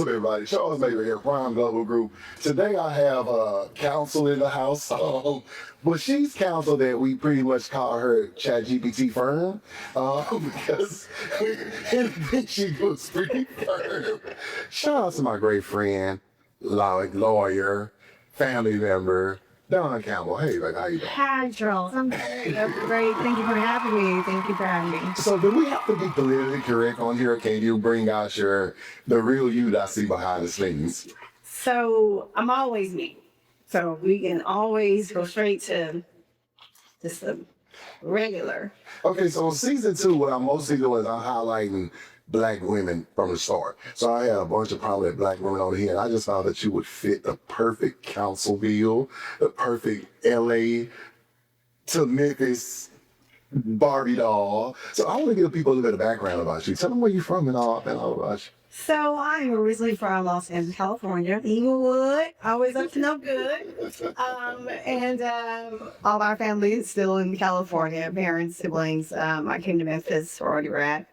What's up, everybody? Charles Mabry here, Prime Global Group. Today I have Counsel in the house. But she's Counsel that we pretty much call her ChatGPT firm because she looks pretty firm. Shout out to my great friend, lawyer, family member, Dawn Campbell. Hey, like, how you doing? Hi, Charles. I'm great. I'm great. Thank you for having me. Thank you for having me. So do we have to be politically correct on here? Can you bring out the real you that I see behind the scenes? So I'm always me. So we can always go straight to just the regular. Okay, so in season 2, what I'm mostly doing is I'm highlighting Black women from the start. So I had a bunch of prominent Black women on here, and I just found that you would fit the perfect counsel bill, the perfect LA to Memphis Barbie doll. So I want to give people a little bit of background about you. Tell them where you're from and all about you. So I'm originally from Los Angeles, California, Inglewood, always up to no good. All our family is still in California, parents, siblings. I came to Memphis for undergrad.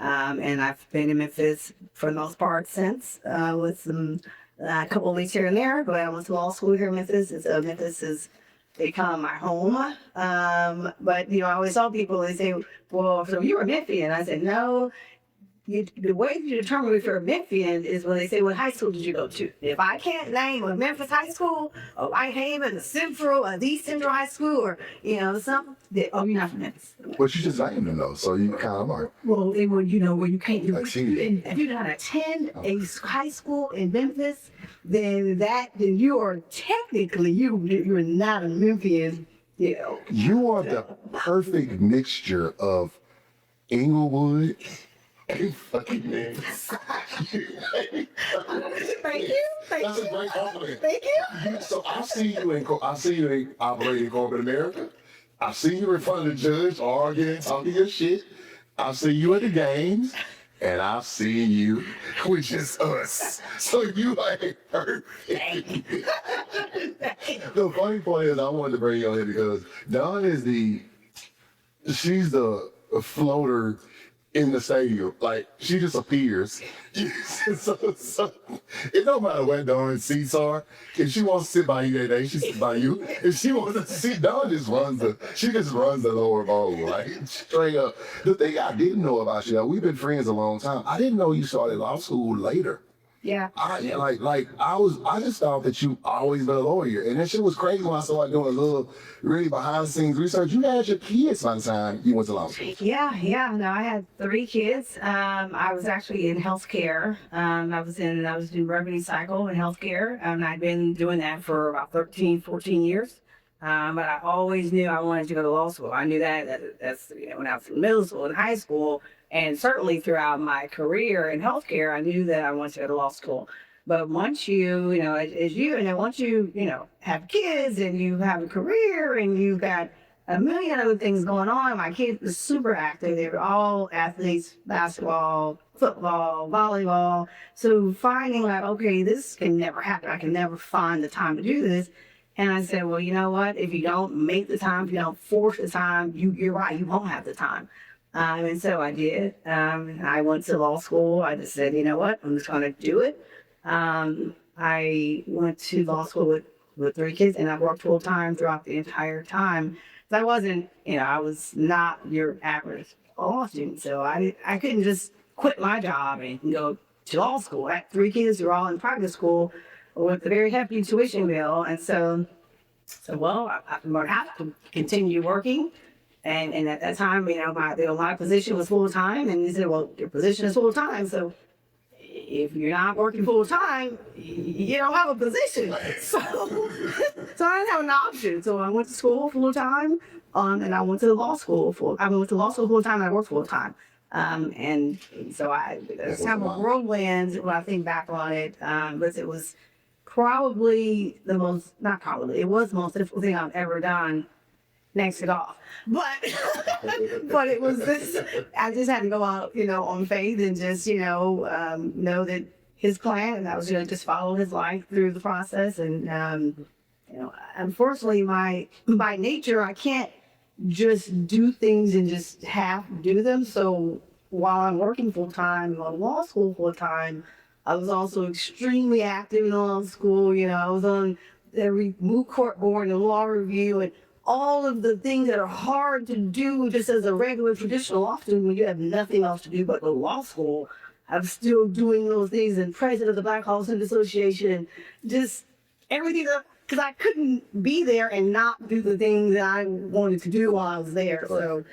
And I've been in Memphis for the most part since, with some a couple of weeks here and there. But I went to law school here in Memphis, and so Memphis has become my home. But I always tell people, they say, "Well, so you were Memphian?" I said, "No." The way you determine if you're a Memphian is when they say, "What high school did you go to?" If I can't name a Memphis high school, or Whitehaven, the Central, or the Central High School, or something, you're not from Memphis. But you just named them though, so you kind of are. Well, when you can't do If you do not attend a high school in Memphis, then you are technically you're not a Memphian. You are the perfect mixture of Inglewood and fucking Memphis. Thank you. That's a great compliment. Thank you. So I see you in operating corporate America. I see you in front of the judge arguing, talking your shit. I see you at the games, and I see you with just us. So you are perfect. The funny part is I wanted to bring you on here because Dawn is she's the floater in the stadium. Like, she just appears. so it don't matter where Dawn's seats are. If she wants to sit by you that day, she sits by you. If she wants to sit, Dawn just runs the lower bowl, like, straight up. The thing I didn't know about you, we've been friends a long time. I didn't know you started law school later. Yeah. I just thought that you always been a lawyer. And that shit was crazy when I started doing a little really behind the scenes research. You had your kids by the time you went to law school. Yeah. No, I had 3 kids. I was actually in healthcare. I was doing revenue cycle in healthcare. I'd been doing that for about 13, 14 years. But I always knew I wanted to go to law school. I knew that's when I was in middle school and high school. And certainly throughout my career in healthcare, I knew that I wanted to go to law school. But once once you have kids and you have a career and you've got a million other things going on, my kids were super active. They were all athletes, basketball, football, volleyball. So finding okay, this can never happen. I can never find the time to do this. And I said, well, you know what? If you don't make the time, if you don't force the time, you're right, you won't have the time. And so I did. I went to law school. I just said, you know what? I'm just going to do it. I went to law school with 3 kids, and I worked full time throughout the entire time. So I wasn't, I was not your average law student. So I couldn't just quit my job and go to law school. I had 3 kids who were all in private school with a very hefty tuition bill. And so I'm going to have to continue working. And at that time, my position was full time, and they said, "Well, your position is full time, so if you're not working full time, you don't have a position." So I didn't have an option. So I went to school full time, and I went to law school full time. And I worked full time. And so it's kind of a whirlwind when I think back on it. But it was probably it was the most difficult thing I've ever done. Next to golf, but it was this. I just had to go out, on faith and just, know that His plan, and I was going to just follow His life through the process. And unfortunately, by nature, I can't just do things and just half do them. So while I'm working full time, on law school full time, I was also extremely active in law school. I was on every moot court board and law review and all of the things that are hard to do just as a regular traditional law student when you have nothing else to do but go to law school. I'm still doing those things and president of the Black Law Student Association, just everything because I couldn't be there and not do the things that I wanted to do while I was there. So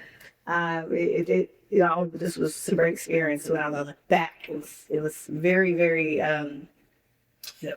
this was a super experience. When I look back, it was very, very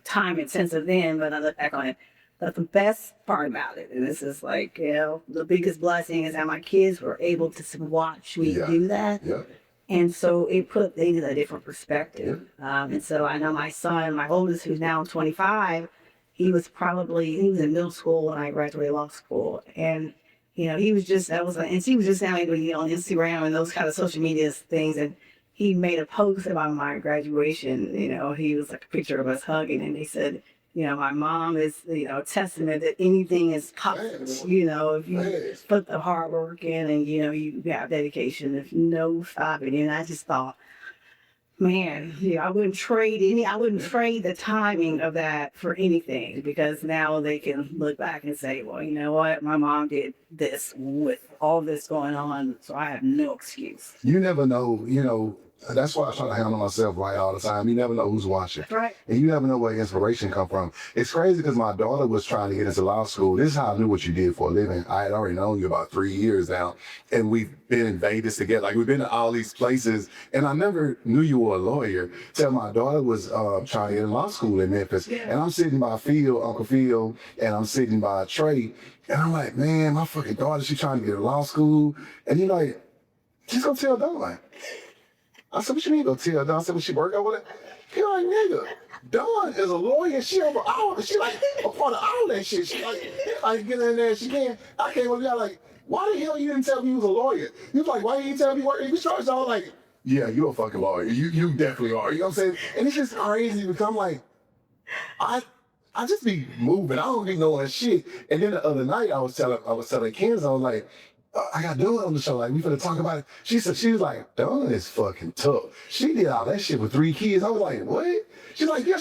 time intensive then, but I look back on it. But the best part about it, and this is like, the biggest blessing is that my kids were able to watch me do that. Yeah. And so it put things in a different perspective. And so I know my son, my oldest, who's now 25, he was in middle school when I graduated law school. And, he was just now on Instagram and those kind of social media things. And he made a post about my graduation. He was like a picture of us hugging, and he said, my mom is, a testament that anything is possible, if you put the hard work in and, you have dedication, there's no stopping. And I just thought, man, I wouldn't trade the timing of that for anything, because now they can look back and say, well, you know what, my mom did this with all this going on, so I have no excuse. You never know, that's why I try to handle myself right all the time. You never know who's watching. Right. And you never know where inspiration come from. It's crazy because my daughter was trying to get into law school. This is how I knew what you did for a living. I had already known you about 3 years now. And we've been in Vegas together. Like, we've been to all these places. And I never knew you were a lawyer till my daughter was trying to get in law school in Memphis. Yeah. And I'm sitting by Uncle Phil, and I'm sitting by Trey. And I'm like, man, my fucking daughter, she's trying to get in law school. And you're like, she's going to tell Dawn. I said, what you mean go tell Dawn? I said, well, she work over there? He like, nigga, Dawn is a lawyer. She over all, she like a part of all that shit. She like get in there. I came over there like, why the hell you didn't tell me you was a lawyer? He was like, why you didn't tell me you work? He was trying to like, yeah, you a fucking lawyer. You definitely are. You know what I'm saying? And it's just crazy because I'm like, I just be moving. I don't be knowing shit. And then the other night I was telling Kansas, I was like, I got Dawn on the show. Like, we finna talk about it. She was like, Dawn is fucking tough. She did all that shit with 3 kids. I was like, what? She's like, yeah,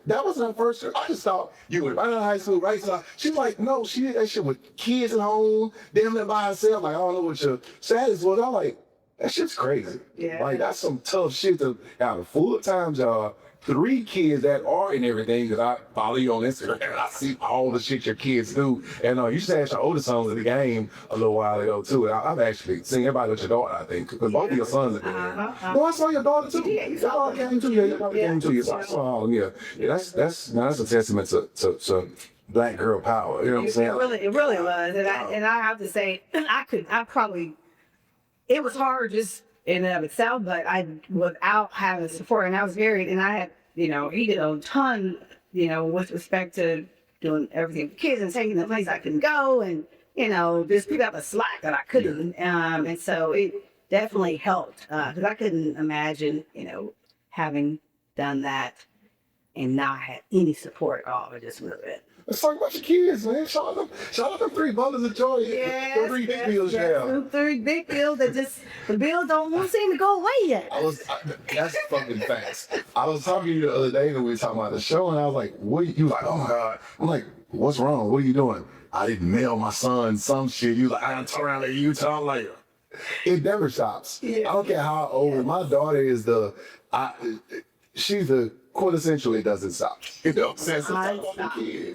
that wasn't her first. I just thought you went right out of high school, right? So she's like, no, she did that shit with kids at home, damn near by herself. Like, I don't know what your status was. I'm like, that shit's crazy. Yeah. Like, that's some tough shit to have a full-time job. 3 kids that are in everything, because I follow you on Instagram and I see all the shit your kids do. And you just asked your oldest sons at the game a little while ago too. And I've actually seen everybody with your daughter, I think, because both of your sons are there. No, I saw your daughter too. Yeah, you saw her game too. Yeah, your daughter game too. So I saw all of them. Yeah, that's a testament to Black girl power. You know what I'm saying? It really was. And I have to say, it was hard just in and of itself, but without having support, and I was married, and I had, he did a ton, with respect to doing everything for kids and taking the place I couldn't go, and, just pick up the slack that I couldn't. And so it definitely helped, because I couldn't imagine, having done that and not had any support at all. It just would have been. Let's talk about your kids, man. Shout out them 3 bundles of joy. Yeah, 3 big bills now. 3 big bills that the bills don't seem to go away yet. That's fucking fast. I was talking to you the other day when we were talking about the show, and I was like, you like, oh my God. I'm like, what's wrong? What are you doing? I didn't mail my son some shit. You like, I done turn around to Utah. I'm like, it never stops. Yeah. I don't care how old. My daughter is she's the quintessential, it doesn't stop.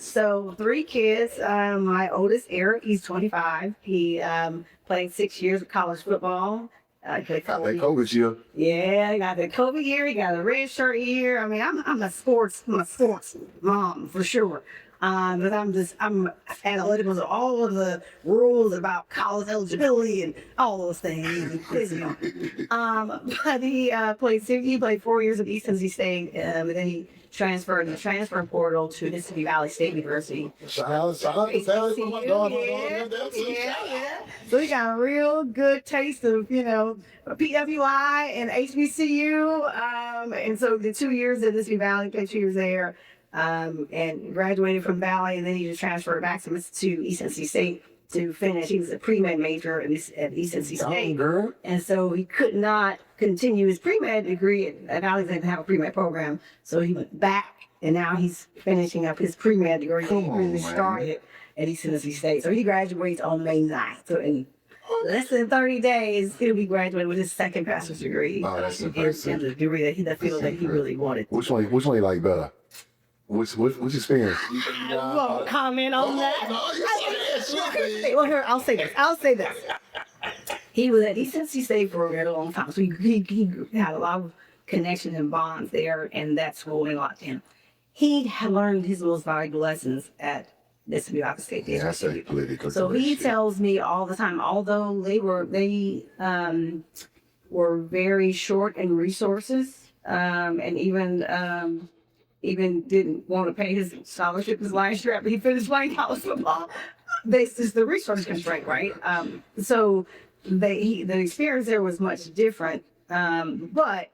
So 3 kids. My oldest, Eric, he's 25. He played 6 years of college football. Got that COVID year. Yeah, got the COVID year. He got a red shirt year. I mean, I'm a sports mom for sure. But I'm analytical of all of the rules about college eligibility and all those things. But he played 4 years at East Tennessee State, and then he transferred in the transfer portal to Mississippi Valley State University. Shout out to Valley for my daughter. Yeah. So he got a real good taste of, PWI and HBCU. And so the 2 years at Mississippi Valley, played 2 years there. And graduated from Valley, and then he just transferred back to East Tennessee State to finish. He was a pre-med major at East Tennessee State. Girl. And so he could not continue his pre-med degree at Alexander didn't have a pre-med program. So he went back and now he's finishing up his pre-med degree. Come He on, really man. started at East Tennessee State. So he graduates on May 9th. So in less than 30 days, he'll be graduating with his second bachelor's degree. Oh, that's in impressive. the degree the field that he really wanted. Which one you like better? Which experience? I won't comment on that. No, you say that shit, Well, here, I'll say this. He was at East Tennessee State for a very long time, so he had a lot of connections and bonds there, and that school meant a lot to him. He had learned his most valuable lessons at Mississippi State. Yeah, that's a political. So he tells me all the time, although they were very short in resources, and even didn't want to pay his scholarship his last year after he finished playing college football. This is the resource constraint, right? So the experience there was much different, but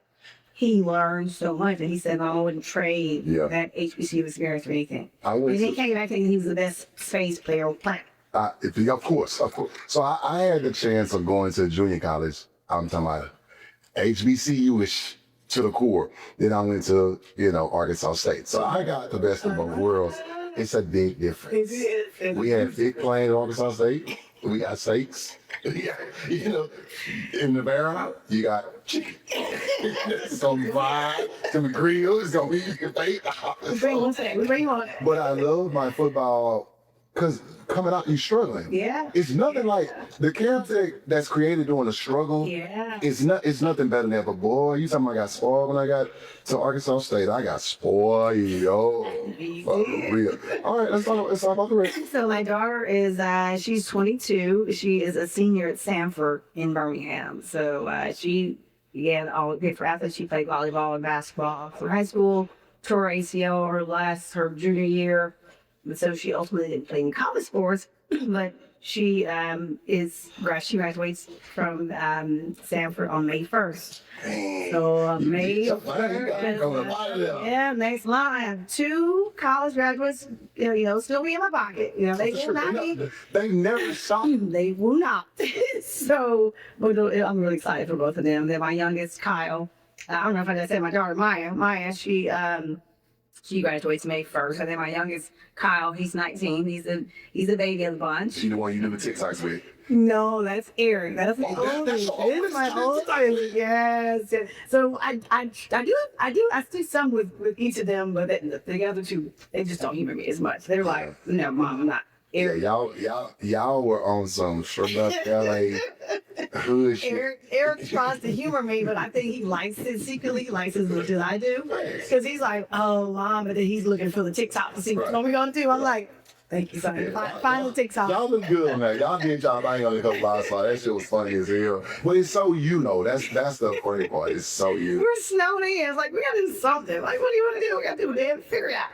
he learned so much, and he said, "I wouldn't trade that HBCU experience for anything." And he came back thinking he was the best space player on the planet. Of course. So I had the chance of going to junior college. I'm talking about HBCU-ish to the core. Then I went to, Arkansas State. So I got the best of both worlds. It's a big difference. We had big playing at Arkansas State. We got steaks. In the barrel, you got chicken. It's gonna be fried. It's gonna be grilled. It's gonna be baked. But I love my football because coming out, you're struggling. Yeah. It's nothing like the character that's created during the struggle. Yeah. It's nothing better than that. But boy, you talking about I got spoiled when I got to Arkansas State. I got spoiled. For real. All right, let's talk about the race. So my daughter is she's 22. She is a senior at Sanford in Birmingham. So she began all good for athletes. She played volleyball and basketball through high school. Tore ACL her junior year. So she ultimately didn't play in college sports, but she graduates from Sanford on May 1st. So May 1st, next line, I have 2 college graduates, still be in my pocket. They will not be. They never stop. They will not. So I'm really excited for both of them. They're my youngest, Kyle. I don't know if I just said my daughter, Maya. Maya, she graduates May 1st, and then my youngest, Kyle, he's 19. He's a baby in the bunch. She the one you do the TikToks with. No, that's Aaron. That's my oldest. It's my oldest. Yes. So I do some with each of them, but the other 2, they just don't humor me as much. They're like, no, Mom, I'm not. Aaron. Y'all were on some straight up LA hood shit. Eric tries to humor me, but I think he likes it secretly. He likes it as much as I do, because he's like, "Oh, Mom," and then he's looking for the TikTok to see what we're gonna do. I'm like, "Thank you, son. Find the TikTok." Y'all look good, man. Y'all did y'all thing on the couple live slides. That shit was funny as hell. But it's so That's the funny part. It's so you. We're snowed in. It's like we gotta do something. Like, what do you want to do? We gotta do it. Figure it out.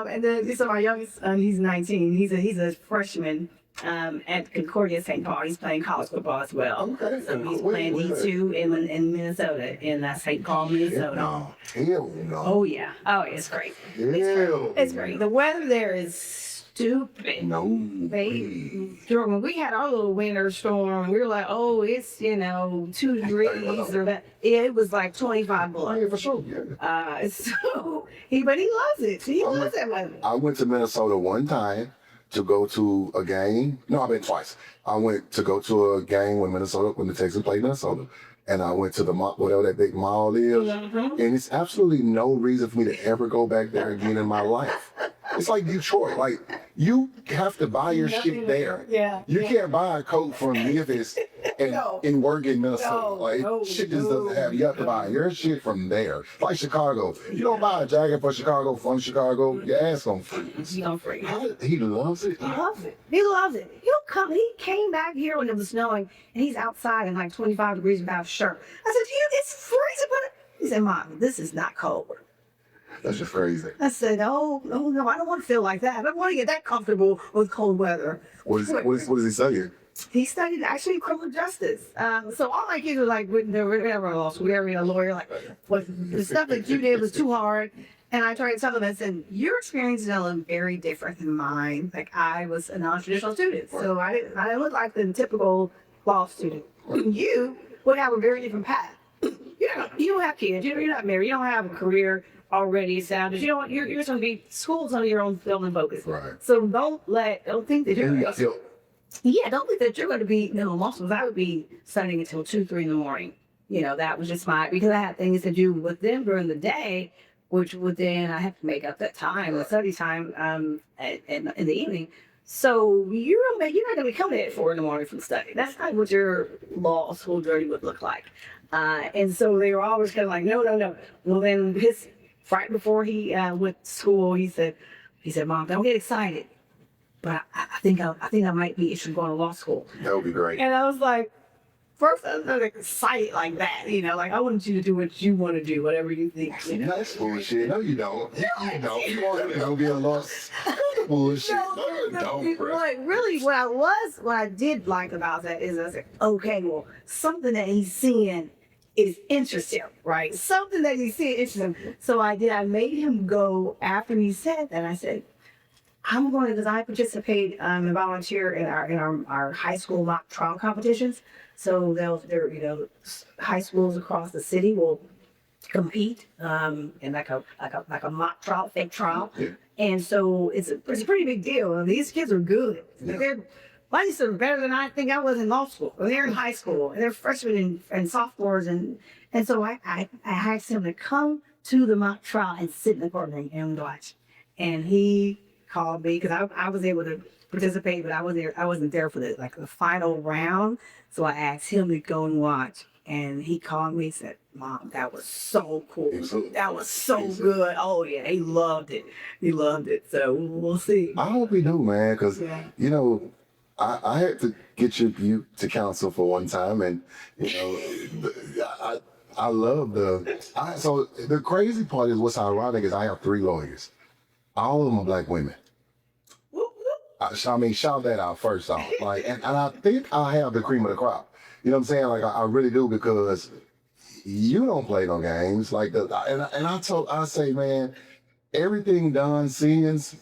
And then so my youngest, he's 19. He's a freshman at Concordia St. Paul. He's playing college football as well. Okay. So he's playing D2 in Minnesota, in St. Paul, Minnesota. Hell no. Oh yeah. Oh, it's great. Hell It's great. The weather there is stupid. No. When we had our little winter storm, we were like, "Oh, it's 2 degrees or that." It was like 25 below. Yeah, for sure. Yeah. But he loves it. He loves that weather. I went to Minnesota one time to go to a game. No, I've been twice. I went to go to a game when the Texans played Minnesota. And I went to the mall, whatever that big mall is. And it's absolutely no reason for me to ever go back there again in my life. It's like Detroit. Like, you have to buy your shit there. You can't buy a coat from Memphis and work in Minnesota. Shit just doesn't have. You have to buy your shit from there. Like Chicago. You don't buy a jacket for Chicago from Chicago, your ass gonna freeze. He don't freeze. He loves it. He loves it. He came back here when it was snowing, and he's outside in like 25 degrees without a shirt. I said, it's freezing. He said, "Mom, this is not cold." That's just crazy. I said, no, I don't want to feel like that. I don't want to get that comfortable with cold weather. What does he study? He studied actually criminal justice. So all my kids were like, we never lost. We never a lawyer. Like, what the stuff that you did was too hard. And I tried to tell them, I said, your experiences are very different than mine. Like, I was a non-traditional student, so I didn't look like the typical law student. You would have a very different path. You don't have kids. You're not married. You don't have a career already established. You don't. You're going to be school's on your own field and focus. Right. So don't think that you're. And you got help. Yeah, don't think that you're going to be law schools. I would be studying until 2, 3 in the morning. That was just because I had things to do with them during the day, which would then I have to make up that time, the study time, in the evening. So you're not going to be coming at 4 in the morning from study. That's not what your law school journey would look like. And so they were always kind of like, no. Well, then right before he went to school, he said, Mom, don't get excited, but I think I might be interested in going to law school. That would be great. And I was like, first, I was not excited like that. Like, I want you to do what you want to do, whatever you think. That's bullshit. No, you don't. You don't. You want him to be a loss. Bullshit. No, you don't, bro. Really, what I did like about that is I said, okay, well, something that he's seeing is interesting, right? Something that he's seeing interesting. So I made him go after he said that. I said, I'm going to, because I participate and volunteer in our high school mock trial competitions. So high schools across the city will compete in like a mock trial, fake trial. Yeah. And so it's a pretty big deal. And these kids are good. Yeah. They're better than I think I was in law school. They're in high school. And they're freshmen and sophomores. And so I asked him to come to the mock trial and sit in the courtroom and watch. And he called me because I was able to participate, but I wasn't there for the final round. So I asked him to go and watch. And he called me and said, Mom, that was so cool. That was so good. Oh, yeah, he loved it. So we'll see. I hope we do, man, because, I had to get you to counsel for one time, and, I love so the crazy part is what's ironic is I have 3 lawyers. All of them are Black women. I mean, shout that out first off. And I think I have the cream of the crop. You know what I'm saying? I really do, because you don't play no games. I say, man, everything Dawn sees,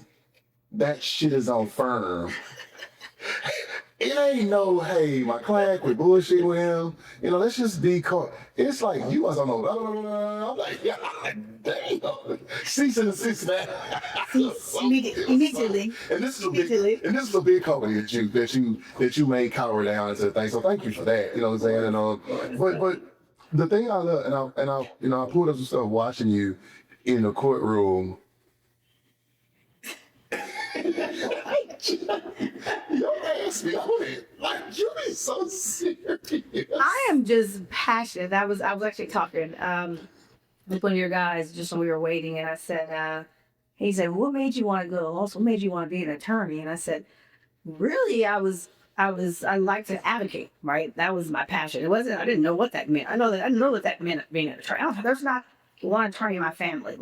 that shit is on firm. It ain't no, hey, my client quit bullshit with him. Let's just decode. It's like, you must know. Blah, blah, blah. I'm like, yeah, damn. Cease and desist that. Immediately. And this is a big company that you made cower down into the thing. So thank you for that. You know what I'm saying? But the thing I love, and I pulled up some stuff watching you in the courtroom. Your ass be on it. You be so serious. I am just passionate. I was actually talking with one of your guys just when we were waiting, and I said, he said, what made you want to go? Also, what made you want to be an attorney? And I said, really, I like to advocate, right? That was my passion. I didn't know what that meant. I didn't know what that meant, being an attorney. There's not one attorney in my family.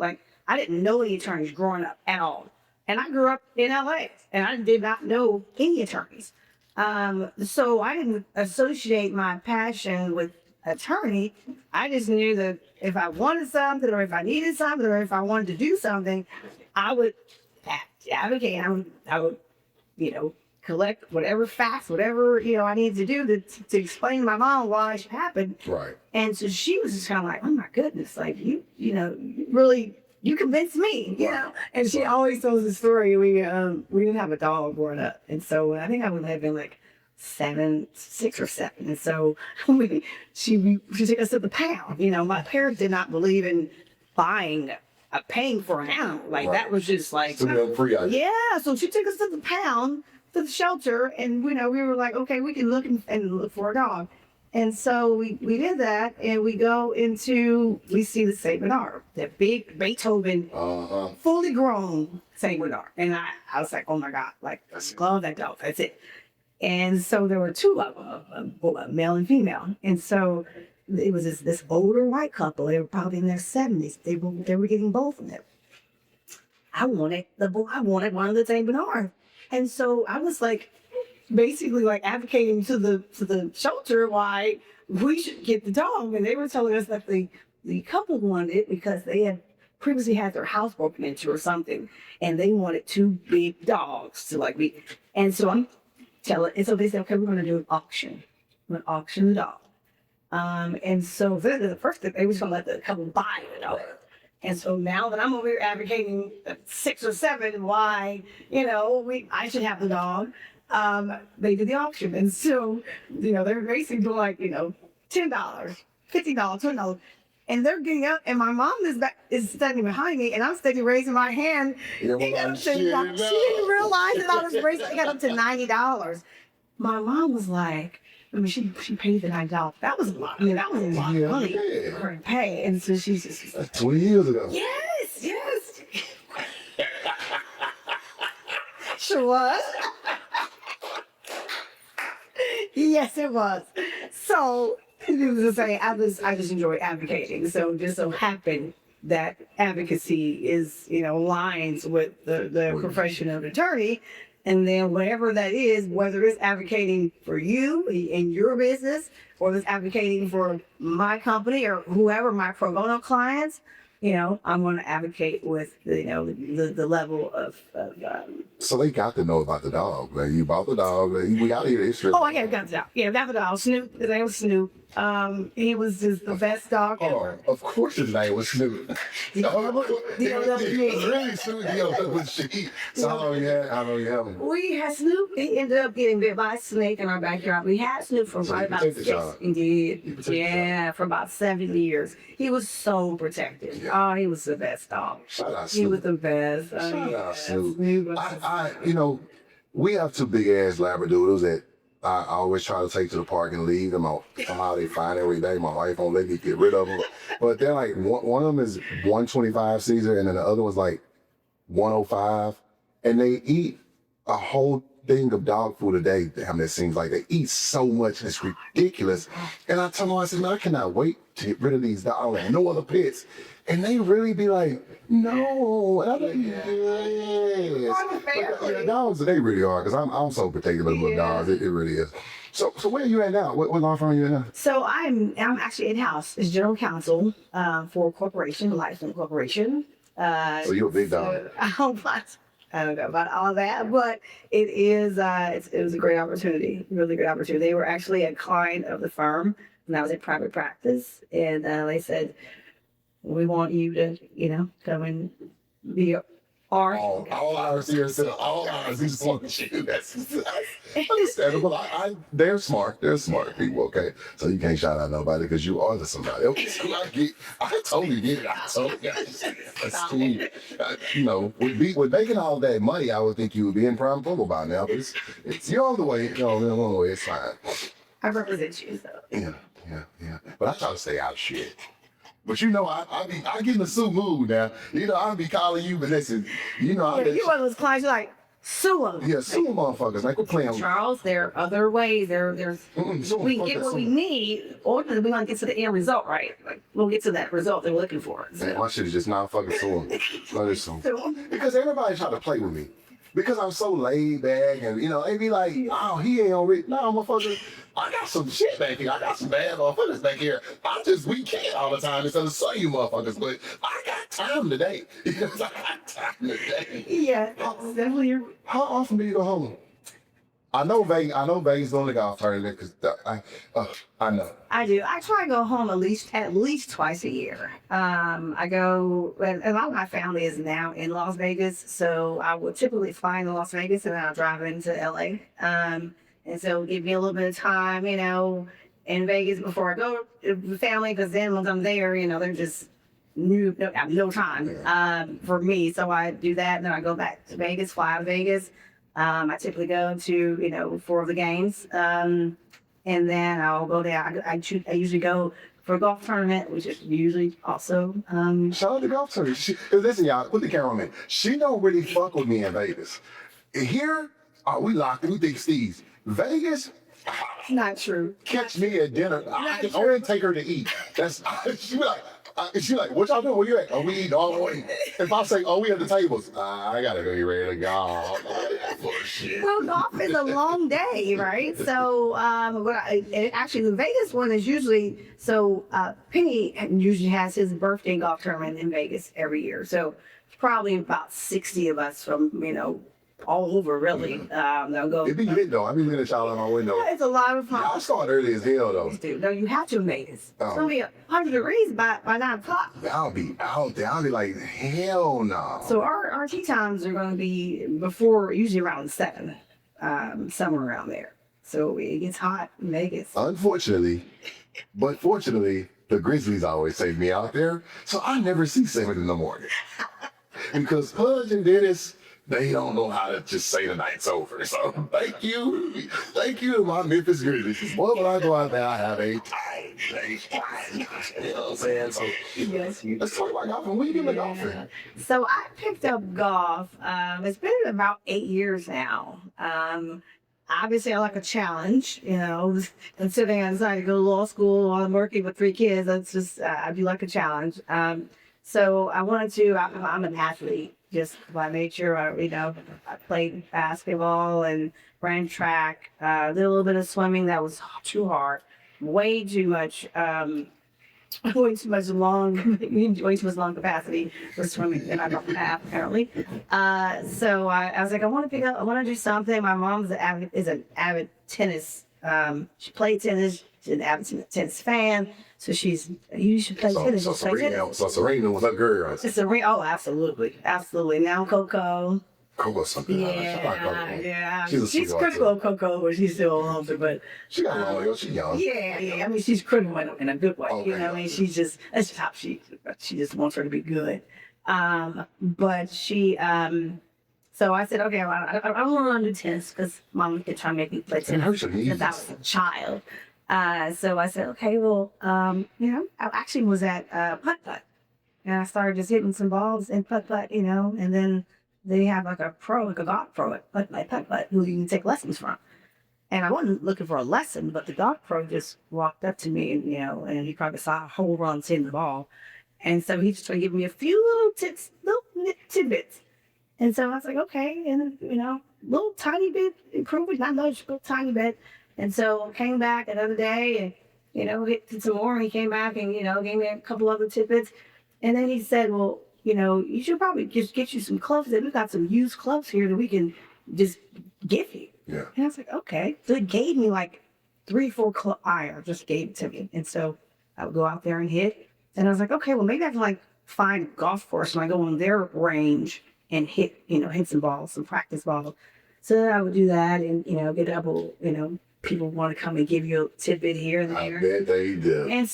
I didn't know any attorneys growing up at all. And I grew up in LA, and I did not know any attorneys. So I didn't associate my passion with attorney. I just knew that if I wanted something, or if I needed something, or if I wanted to do something, I would advocate. I would, collect whatever facts, whatever, I needed to do to explain to my mom why it should happen. Right. And so she was just kind of like, oh my goodness, you really, you convinced me, And she always tells the story. We didn't have a dog growing up, and so I think I would have been 6 or 7, and so she took us to the pound. My parents did not believe in paying for an animal. Right. That was just free. Yeah. So she took us to the pound, to the shelter, and we were like, okay, we can look and look for a dog. And so we did that, and we see the Saint Bernard, that big Beethoven, fully grown Saint Bernard. And I was like, oh my God, I love that dog. That's it. And so there were 2 of them, male and female. And so it was this older white couple. They were probably in their 70s. They were getting both of them. I wanted one of the Saint Bernard. And so I was basically advocating to the shelter why we should get the dog, and they were telling us that the couple wanted it because they had previously had their house broken into or something, and they wanted 2 big dogs to like be. And so I'm telling, and so they said, okay, we're going to do an auction. We're going to auction the dog. And so the first thing, they was going to let the couple buy the dog. And so now that I'm over here advocating 6 or 7 why, I should have the dog, they did the auction. And so, they're basically doing like, $10, $50, $20. And they're getting up, and my mom is standing behind me, and I'm standing raising my hand. Yeah, She well, didn't realize that I was raising. I got up to $90. My mom was like, she paid the $90. That was a lot. That was a lot of money for her to pay. And so she's just That's 20 years ago. yes. Sure was. Yes, it was. So, needless to say, I just enjoy advocating. So, just so happened that advocacy is, aligns with the profession of attorney. And then whatever that is, whether it's advocating for you in your business, or it's advocating for my company or whoever, my pro bono clients, I'm going to advocate with, the level of So they got to know about the dog, man. You bought the dog. We got to hear the history. Oh, I got the dog. Yeah, got the dog. Snoop. His name was Snoop. He was just the best dog ever. Oh, of course his name was Snoop. Really, Snoop. So how long you have him? We had Snoop. He ended up getting bit by a snake in our backyard. We had Snoop for So probably you about protected 6. y'all. Indeed. Yeah, for about 7 years. He was so protected. Yeah. Oh, he was the best dog. Shout out He Snoop. was the best. Shout out Snoop. Snoop was- We have 2 big ass Labradoodles that I always try to take to the park and leave them out. Somehow they find every day. My wife won't let me get rid of them. But they're like, one of them is 125 Caesar, and then the other one's like 105. And they eat a whole thing of dog food a day. Damn, it seems like they eat so much. It's ridiculous. And I tell them, I said, man, I cannot wait to get rid of these dogs and no other pets. And they really be like, no. And I'm like, yes. But the dogs, they really are, because I'm so protective of the dogs. It really is. So where are you at now? What law firm are you in now? So I'm actually in-house as General Counsel for a corporation, LifeLinc Corporation. So you're a big dog. I don't know about all that, but it is. It was a great opportunity, really great opportunity. They were actually a client of the firm when I was in private practice, and they said, "We want you to, come and be our." All ours here said, all ours. These want you. That's understandable. They're smart. They're smart people. Okay, so you can't shout out nobody because you are the somebody. Okay, so I totally get it. I totally get it. That's cool. With making all that money, I would think you would be in prime football by now. But it's you're on the way. You're on the way. It's fine. I represent you, so. Yeah. But I try to stay out of shit. But I get in a suit mood now. I'll be calling you, but listen, You one of those clients, you're like, sue them. Yeah, sue them motherfuckers. Like, we're playing. Charles, there are other ways. We get what we need, ultimately we want to get to the end result, right? Like, we'll get to that result that we're looking for. So. Man, my shit is just not fucking sue them. Not just sue 'em. Because everybody try to play with me. Because I'm so laid back and, they be like, oh, he ain't on it. No, motherfucker, I got some shit back here. I got some bad motherfuckers back here. We can't all the time instead of sue you motherfuckers, but I got time today. I got time today. Yeah, definitely. How often do you go home? I know Vegas is only golf tournament because I know. I do. I try to go home at least twice a year. I go, and a lot of my family is now in Las Vegas, so I will typically fly into Las Vegas and then I'll drive into LA. And so give me a little bit of time, in Vegas before I go with the family, because then once I'm there, they're just no time for me. So I do that, and then I go back to Vegas, fly to Vegas. I typically go to 4 of the games, and then I'll go there. I usually go for a golf tournament, which is usually also. Shout out to golf tournament. Listen, y'all, put the camera on me. She don't really fuck with me in Vegas. Here, we locked. We think Steve's. Vegas. Not true. Catch me at dinner. I can only take her to eat. She be like, She like, what y'all doing? Where you at? Oh, we eating all the way. If I say, oh, we at the tables, I gotta go get ready to go. Bullshit. Well, golf is a long day, right? So, actually, the Vegas one is usually Penny usually has his birthday golf tournament in Vegas every year. So, probably about 60 of us from all over, really. They'll go. It be lit though. I be looking at y'all out my window. Yeah, it's a lot of fun. Y'all start early as hell though. Dude, no, you have to in Vegas. Oh. It's gonna be 100 degrees by 9 o'clock. Y'all be out there. I'll be like, hell no. So our tee times are going to be usually around 7, somewhere around there. So it gets hot in Vegas. Unfortunately, but fortunately, the Grizzlies always take me out there, so I never see 7 in the morning. Because Pudge and Dennis, they don't know how to just say the night's over. So thank you to my Memphis Grizzlies. Well, when I go out there, I have a time. You know what I'm saying? So Yes. let's talk about golfing. When you get into golfing? So I picked up golf. It's been about 8 years now. Obviously, I like a challenge, considering I decided to go to law school while I'm working with 3 kids. That's just, I do like a challenge. So I wanted to, I'm an athlete just by nature. I played basketball and ran track, did a little bit of swimming. That was too hard, way too much way too much long capacity for swimming that I don't have apparently. So I was like, I want to do something. My mom is an avid tennis. She played tennis. She's an avid tennis fan. So you should play tennis. So Serena was a girl. Serena, oh, absolutely. Now Coco. Coco's something. Yeah. She's critical of Coco, but she's still loves her. But she got long ago. She's young. Yeah. I mean, she's critical in a good way. Okay. I mean, she's just that's just how she just wants her to be good. But she. So I said, okay, I don't want to do tennis because mom kept trying to make me play tennis since I was a child. So I said, okay, well, I actually was at putt-putt. And I started just hitting some balls in putt-putt, and then they have like a golf pro at putt-putt who you can take lessons from. And I wasn't looking for a lesson, but the golf pro just walked up to me and, and he probably saw a whole run hitting the ball. And so he just tried to give me a few little tidbits. And so I was like, okay, and, little tiny bit improvement, not much, little tiny bit. And so came back another day and, hit some more. And he came back and, gave me a couple other tidbits. And then he said, well, you should probably just get you some clubs. We've got some used clubs here that we can just give you. Yeah. And I was like, okay. So he gave me like 3-4 irons, just gave it to me. And so I would go out there and hit. And I was like, okay, well, maybe I can like find a golf course and I go on their range and hit some balls, some practice balls. So I would do that and, get a couple, people want to come and give you a tidbit here and there. I bet they do. And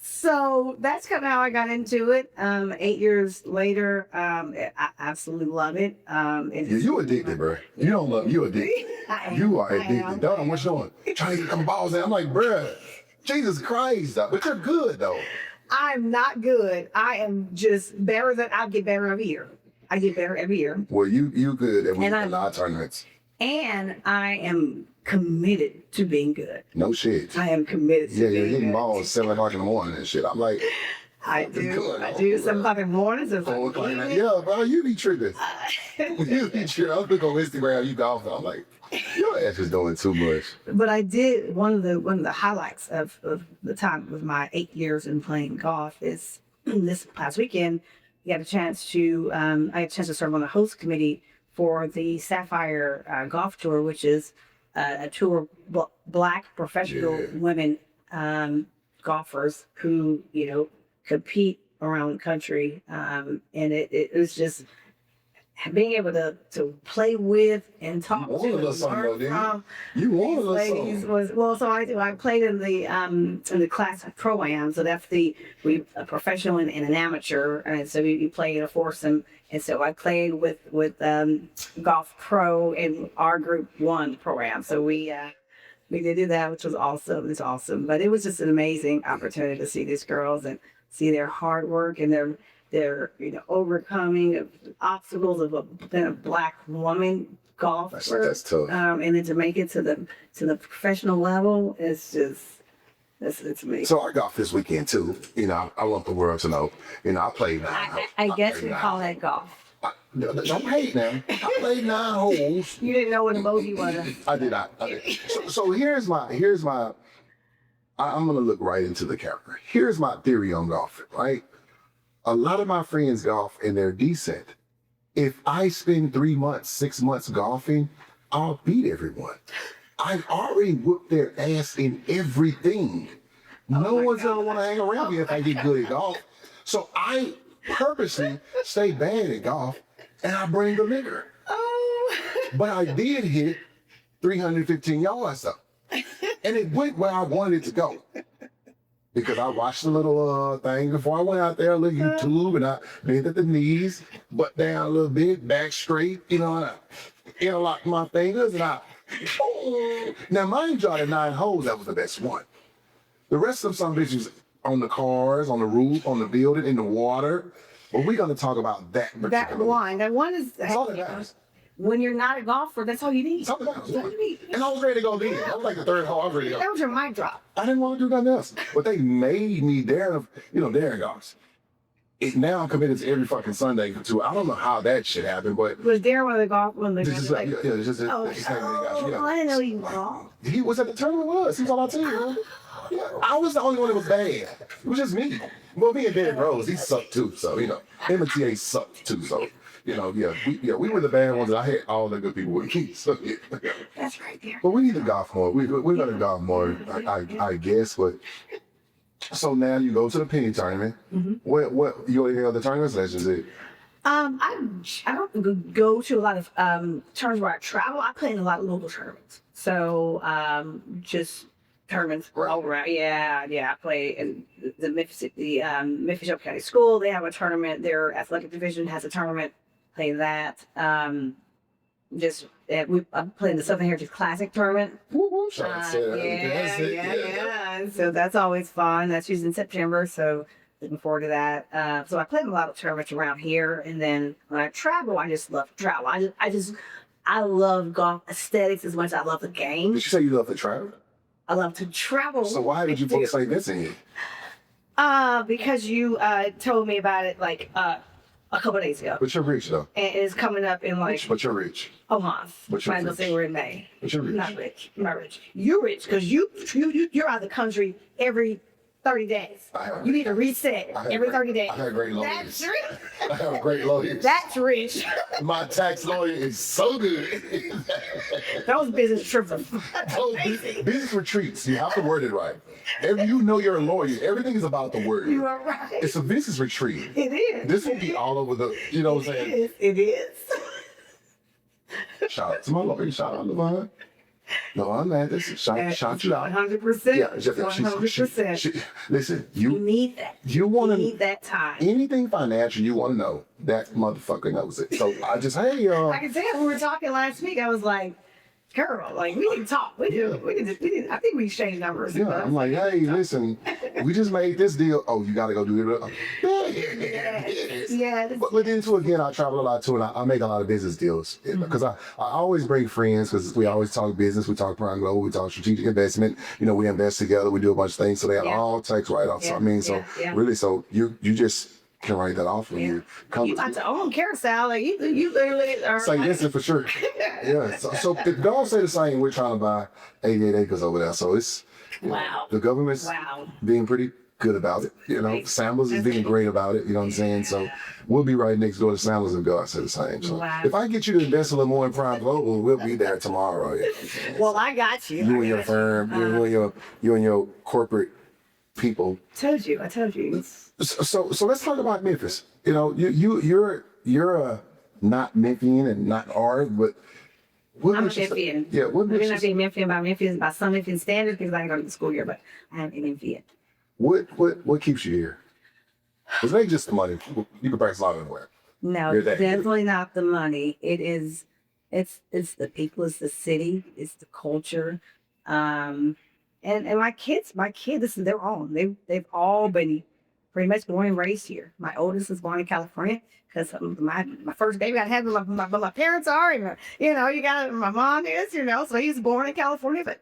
so that's kind of how I got into it. 8 years later, I absolutely love it. You addicted, bro. You don't love, you addicted. You are addicted. Dawn, what's doing? Trying to get them balls in. I'm like, bro, Jesus Christ, but you're good though. I'm not good. I am just better I get better every year. I get better every year. Well, you good and we a lot of tournaments. And I am committed to being good. No shit. I am committed to being good. Yeah, you're hitting balls 7 o'clock in the morning and shit. I'm like, I do 7 o'clock in the morning. Yeah, bro, you be tripping. You be tripping. I look on Instagram, you golfing. I'm like, your ass is doing too much. But I did one of the highlights of the time of my 8 years in playing golf is this past weekend. I had a chance to serve on the host committee for the Sapphire Golf Tour, which is a tour of Black professional women golfers who compete around the country, and it was just being able to play with and talk to and learn from you these ladies was so I played in the class of pro-am, so that's a professional and an amateur, and so you play in a foursome, and so I played with Golf Pro, and our group won pro-am, so we did do that, which was awesome. It's awesome, but it was just an amazing opportunity to see these girls and see their hard work and their overcoming of obstacles of a Black woman golfer. That's tough. And then to make it to the professional level is just It's me. So I golf this weekend too. You know, I want the world to know. You know, I played 9 holes. I guess played you 9 call holes. that golf. Don't hate now. I played 9 holes. You didn't know what a bogey was. I did not. I did. So here's my. I'm gonna look right into the camera. Here's my theory on golfing. Right, a lot of my friends golf and they're decent. If I spend 3 months, 6 months golfing, I'll beat everyone. I've already whooped their ass in everything. No one's gonna want to hang around me if I get good at golf. So I purposely stay bad at golf and I bring the liquor. Oh. But I did hit 315 yards though. And it went where I wanted it to go. Because I watched the little thing before I went out there, a little YouTube, and I bent at the knees, butt down a little bit, back straight, you know, and I interlocked my fingers, and Now, mind you, out of 9 holes, that was the best one. The rest of some bitches on the cars, on the roof, on the building, in the water. But we're going to talk about that. That one is. That's all that matters. When you're not a golfer, that's all you need. That's all that matters. That's all you need. And I was ready to go leave. I was like the 3rd hole. I was ready to go. That was your mic drop. I didn't want to do nothing else. But they made me Darren, Darren golfs. Now I'm committed to every fucking Sunday too. I don't know how that shit happened, but Was Darren one of the golf when the just like, I didn't know you golf. He was at the tournament with us. He was on our team. Yeah, I was the only one that was bad. It was just me. Well, me and Derek Rose, he sucked too. So him and TA sucked too. So we were the bad ones. And I had all the good people with me. So yeah. That's right there. But we need to golf more. We're gonna golf more, I guess. But so now you go to the penny tournament. Mm-hmm. What you any other tournaments? Let's just say. I don't go to a lot of tournaments where I travel. I play in a lot of local tournaments. So just tournaments all around. Yeah. I play in the Memphis County School. They have a tournament. Their athletic division has a tournament. Play that. I'm playing the Southern Heritage Classic tournament. Yeah. So that's always fun. That's usually in September. So looking forward to that. So I play in a lot of tournaments around here. And then when I travel, I just love to travel. I love golf aesthetics as much as I love the game. Did you say you love to travel? I love to travel. So why did you book St. Vincent here? Because you told me about it like a couple of days ago. But you're rich though. And it's coming up in like But you're rich. a month. But you're Might as well rich. say we're in May. But you're rich. Not rich. Not rich. You're rich because you're out of the country every 30 days. You need a reset every 30 days. I have great lawyers. That's rich. I have great lawyers. That's rich. My tax lawyer is so good. Those business trips are Business retreats, you have to word it right. You know you're a lawyer. Everything is about the word. You are right. It's a business retreat. It is. This will be all over the, you know what I'm saying? It is. Shout out to my lawyer. Shout out to Levon. Levon Mathis. Shout you out. 100%. Yeah, 100%. Listen, You need that. you want to need that time. anything financial you want to know, that motherfucker knows it. So I just, hey, I can tell when we were talking last week, I was like, girl, like we need to talk. We did. I think we exchanged numbers. yeah, I'm like, hey, listen, we just made this deal. Oh, you got to go do it. Yeah. But then too, again, I travel a lot too, and I make a lot of business deals because I always bring friends because we always talk business, we talk Prime Global, we talk strategic investment. We invest together, we do a bunch of things, so they have all tax write-offs. So, really, so you just can write that off when you come. You got to own carousel, like you literally are. Say this for sure. Yeah. So if don't say the same, we're trying to buy 88 acres over there. So it's Wow. the government's being pretty good about it. Sandals is being great about it. You know what I'm saying? So we'll be right next door to Sandals if God say the same. So if I get you to invest a little more in Prime Global, we'll be there tomorrow. Yeah. Well, I got you. You and your firm, you and your corporate people. I told you. So let's talk about Memphis. You're a not Memphian and not ours, but what I'm a makes you Memphian. Yeah, what Maybe makes not you, being Memphian by some Memphian standards because I didn't go to the school year, but I am a Memphian. what keeps you here? Because it ain't just the money. You can practice a lot anywhere. No, You're that definitely not the money. It's the people, it's the city, it's the culture. And my kids, this is their own. They've all been pretty much born and raised here. My oldest was born in California because my first baby I had my parents are, and you got my mom is, so he's born in California, but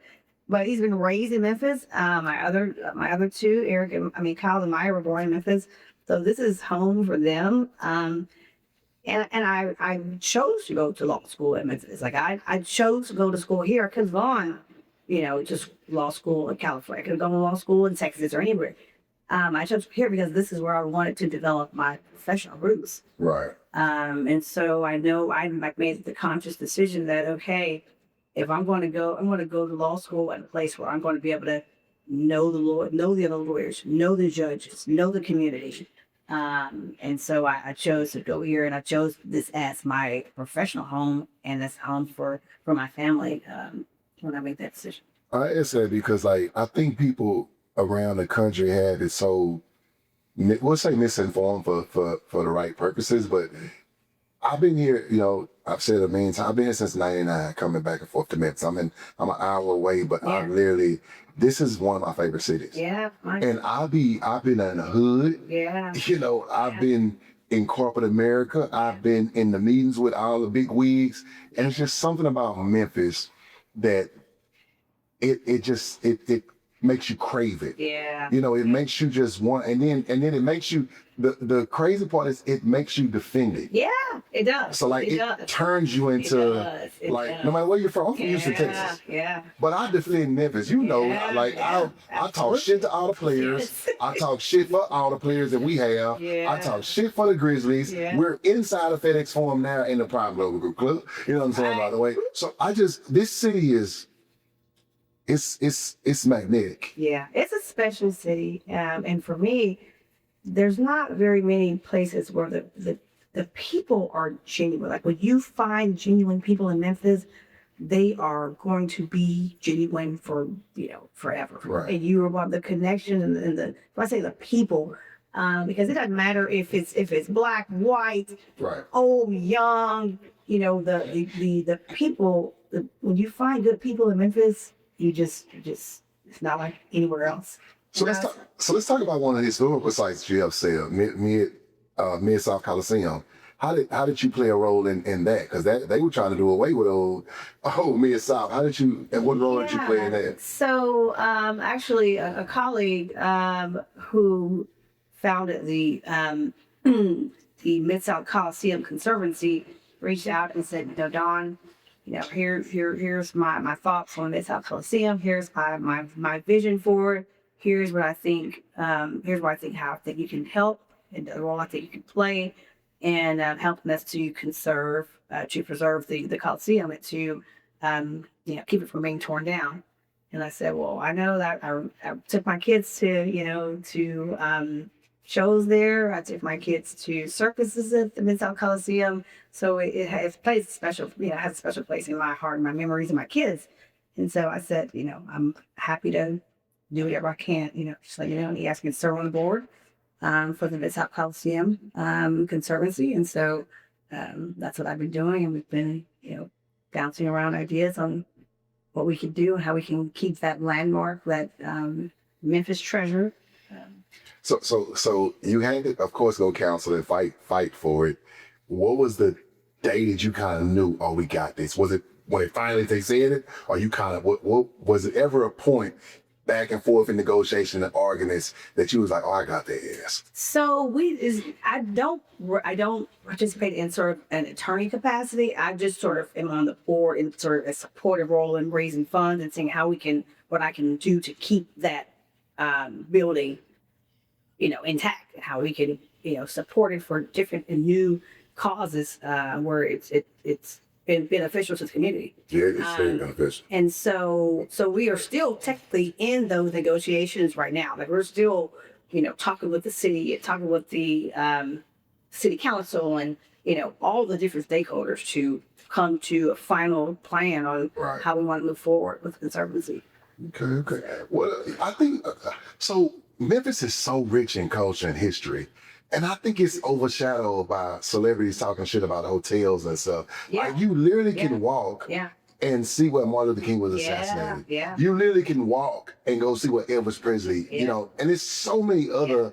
but he's been raised in Memphis. My other two, Eric and Kyle and Maya were born in Memphis, so this is home for them. And I chose to go to law school at Memphis. Like I chose to go to school here. I could have gone, just law school in California. I could have gone to law school in Texas or anywhere. I chose here because this is where I wanted to develop my professional roots. Right. And so I know I like made the conscious decision that, okay, if I'm going to go, I'm going to go to law school at a place where I'm going to be able to know the law, know the other lawyers, know the judges, know the community. And so I chose to go here, and I chose this as my professional home, and that's home for my family when I made that decision. I say that because like I think people around the country have it so we'll say misinformed for the right purposes, but I've been here, I've said it a million times, I've been here since '99, coming back and forth to Memphis. I'm an hour away, but this is one of my favorite cities. Yeah. And I've been in the hood. Yeah. I've been in corporate America. I've been in the meetings with all the big wigs. And it's just something about Memphis that it makes you crave it. Yeah. It makes you just want, and then it makes you, the crazy part is it makes you defend it. Yeah, it does. So like it turns you into no matter where you're from. I'm from Houston, Texas. Yeah. But I defend Memphis. I talk shit to all the players. I talk shit for all the players that we have. Yeah. I talk shit for the Grizzlies. Yeah. We're inside of FedEx Forum now in the Prime Global Group Club. You know what I'm saying, by the way? So this city is, it's magnetic. Yeah, it's a special city. And for me, there's not very many places where the people are genuine. Like when you find genuine people in Memphis, they are going to be genuine for, forever. Right. And you about the connection and when I say the people, because it doesn't matter if it's black, white, Right. old, young, the people, when you find good people in Memphis, you just it's not like anywhere else. So let's talk about one of the historical sites Jeff said, Mid South Coliseum. How did you play a role in that? Because they were trying to do away with old Mid South. What role did you play in that? So actually, a colleague who founded the Mid South Coliseum Conservancy reached out and said, "Dawn, here's my thoughts on Mid South Coliseum. Here's my vision for it. Here's what I think. How I think you can help, and the role I think you can play, and helping us to preserve the Coliseum and to keep it from being torn down." And I said, well, I know that I took my kids to shows there. I took my kids to circuses at the Mid South Coliseum. So it has a special place in my heart, and my memories, and my kids. And so I said, I'm happy to do whatever I can, just let you know. And he asked me to serve on the board for the Mid South Coliseum Conservancy. And so that's what I've been doing. And we've been, bouncing around ideas on what we can do and how we can keep that landmark, that Memphis treasure. So you had to, of course, go counsel and fight for it. What was the day that you kind of knew, oh, we got this? Was it when finally they said it, or you kind of, what was it ever a point back and forth in negotiation and arguments that you was like, oh, I got that ass? So I don't participate in sort of an attorney capacity. I just sort of am on the board in sort of a supportive role in raising funds and seeing what I can do to keep that building, intact, how we can, support it for different and new causes where it's been beneficial to the community. Yeah, it's very beneficial. And so we are still technically in those negotiations right now. Like we're still, talking with the city, talking with the city council, and all the different stakeholders to come to a final plan on how we want to move forward with the Conservancy. Okay. Well, I think so. Memphis is so rich in culture and history. And I think it's overshadowed by celebrities talking shit about hotels and stuff. Yeah. Like you literally can walk and see where Martin Luther King was assassinated. Yeah. You literally can walk and go see where Elvis Presley, and there's so many other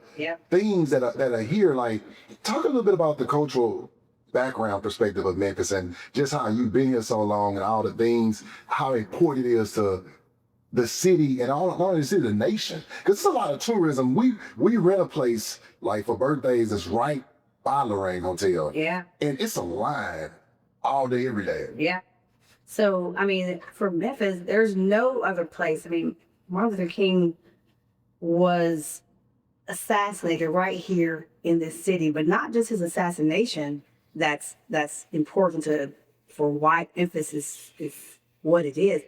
things that are here. Like, talk a little bit about the cultural background perspective of Memphis and just how you've been here so long and all the things, how important it is to the city and all not only the city, the nation. Because it's a lot of tourism. We rent a place like for birthdays that's right by Lorraine Hotel. Yeah. And it's a line all day, every day. Yeah. So, I mean, for Memphis, there's no other place. I mean, Martin Luther King was assassinated right here in this city, but not just his assassination that's important for why Memphis is what it is.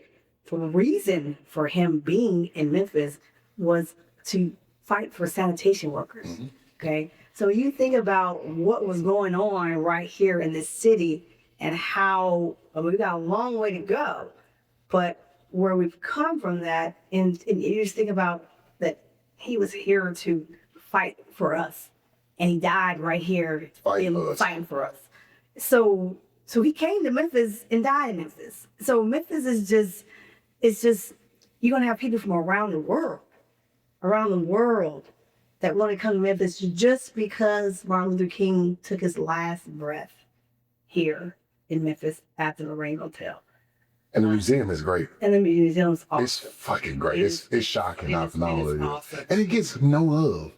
The reason for him being in Memphis was to fight for sanitation workers. Mm-hmm. Okay. So you think about what was going on right here in this city and how we've got a long way to go, but where we've come from that, and you just think about that he was here to fight for us, and he died right here fighting for us. So he came to Memphis and died in Memphis. So Memphis is just, you're gonna have people from around the world that want to come to Memphis just because Martin Luther King took his last breath here in Memphis at the Lorraine Hotel. And the museum is great. And the museum's awesome. It's fucking great. It's shocking how phenomenal it is. Awesome. And it gets no love.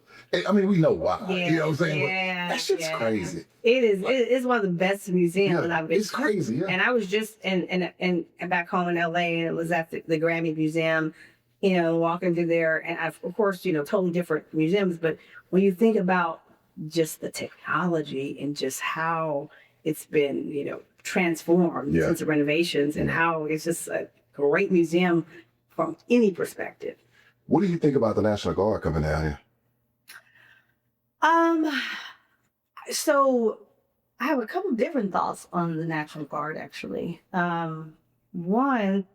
I mean, we know why. Yeah, you know what I'm saying? Yeah, but that shit's crazy. It is. It's one of the best museums that I've been to. It's crazy, yeah. And I was just in back home in LA, and it was at the Grammy Museum, walking through there. And of course, totally different museums. But when you think about just the technology and just how it's been, transformed since the renovations, and how it's just a great museum from any perspective. What do you think about the National Guard coming down here? So I have a couple of different thoughts on the National Guard, actually. One,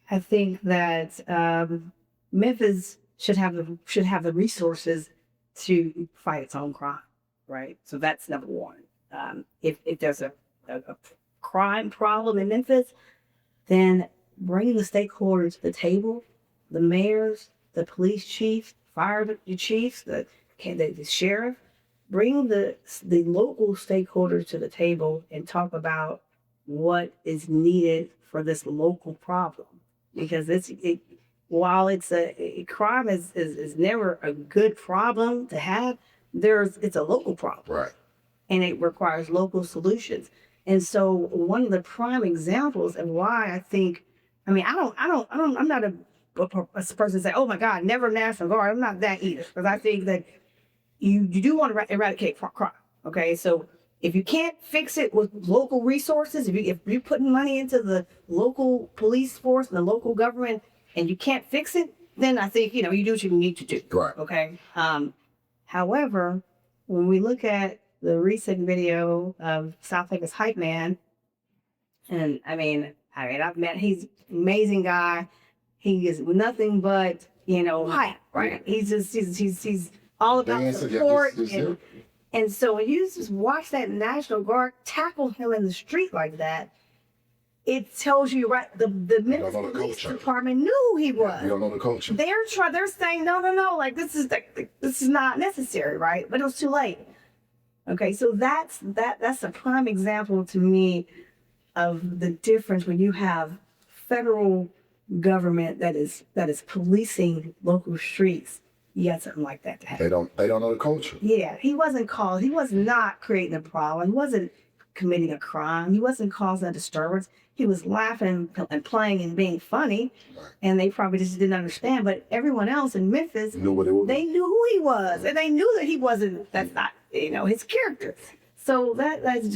I think that Memphis should have the resources to fight its own crime, right? So that's number one. If there's a crime problem in Memphis, then bring the stakeholders to the table, the mayors, the police chief, fire chiefs, the sheriff, bring the local stakeholders to the table and talk about what is needed for this local problem. Because while it's a crime is never a good problem to have, it's a local problem. Right. And it requires local solutions. And so one of the prime examples of why I think, I'm not a person to say, oh my God, never National Guard. I'm not that either. Because I think that you do want to eradicate crime. Okay. So if you can't fix it with local resources, if you're putting money into the local police force and the local government and you can't fix it, then I think, you do what you need to do. Right. Okay. However, when we look at the recent video of South Vegas Hype Man, and I've met, he's an amazing guy. He is nothing but, hype, right? He's all about support. And so when you just watch that National Guard tackle him in the street like that, it tells you, right, the Memphis Police Department knew who he was. You don't know the culture. They're saying, no, like this is not necessary, right? But it was too late. Okay, so that's a prime example to me of the difference when you have federal government that is policing local streets. You got something like that to happen. They don't know the culture. Yeah, he was not creating a problem. He wasn't committing a crime. He wasn't causing a disturbance. He was laughing and playing and being funny, and they probably just didn't understand. But everyone else in Memphis, they knew who he was, and they knew that he wasn't. That's not his character. So that's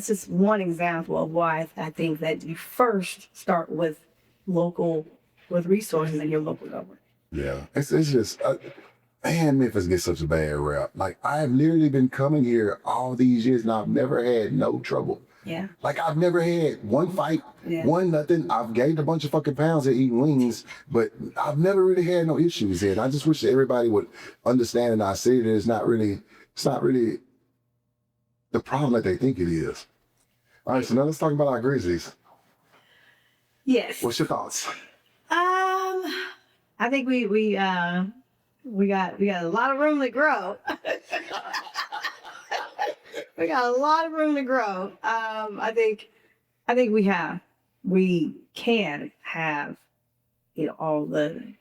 just one example of why I think that you first start with resources in your local government. Yeah, it's just, Memphis gets such a bad rap. Like, I've literally been coming here all these years and I've never had no trouble. Yeah. Like, I've never had one fight, one nothing. I've gained a bunch of fucking pounds at eating wings, but I've never really had no issues here. And I just wish that everybody would understand in our city that it's not really the problem that they think it is. All right, so now let's talk about our Grizzlies. Yes. What's your thoughts? I think we got a lot of room to grow. We got a lot of room to grow. I think we can have all the,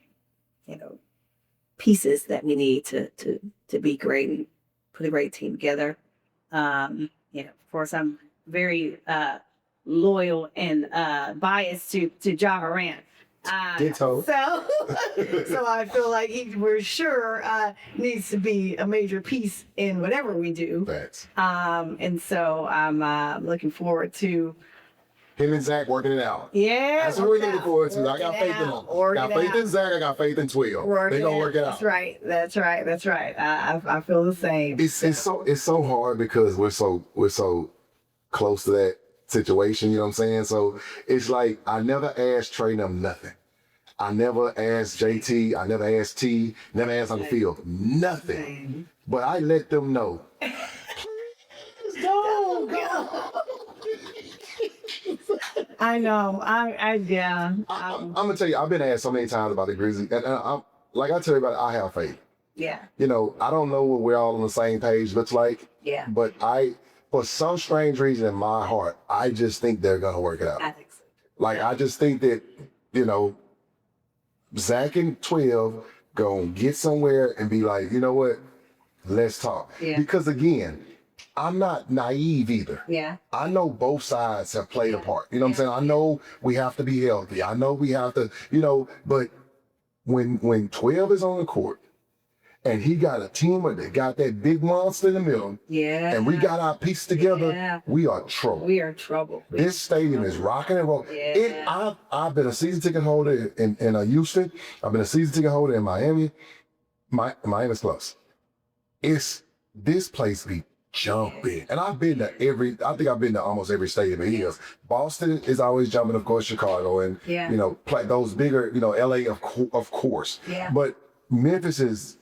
pieces that we need to be great and put a great team together. Of course, I'm very loyal and biased to Ja Morant. Ditto. So I feel like he, we're sure, needs to be a major piece in whatever we do. Facts. And so I'm looking forward to. Him and Zach working it out. Yeah. That's what we're looking forward to. I got faith in them. Got faith in Zach. I got faith in 12. They gonna work it out. That's right. I feel the same. It's so hard because we're so close to that situation. You know what I'm saying? So it's like I never asked Trey them nothing. I never asked JT. I never asked T. Never asked Uncle Phil. Nothing. But I let them know. Please don't go. I know. Yeah. I'm gonna tell you, I've been asked so many times about the Grizzlies, and I'm like I tell you about it, I have faith. Yeah. I don't know what we're all on the same page looks like. Yeah. But for some strange reason in my heart, I just think they're gonna work it out. I think so. Like I just think that, Zach and 12 gonna get somewhere and be like, you know what? Let's talk. Yeah. Because again, I'm not naive either. Yeah. I know both sides have played a part. You know what I'm saying? I know we have to be healthy. I know we have to, but when 12 is on the court and he got a team that got that big monster in the middle, and we got our pieces together, we are trouble. We are trouble. This stadium is rocking and rolling. Yeah. I've been a season ticket holder in Houston. I've been a season ticket holder in Miami. Miami's close. This place be jumping. And I've been to I think I've been to almost every stadium it is. Boston is always jumping, of course, Chicago, and, those bigger, LA, of course. Yeah. But Memphis is,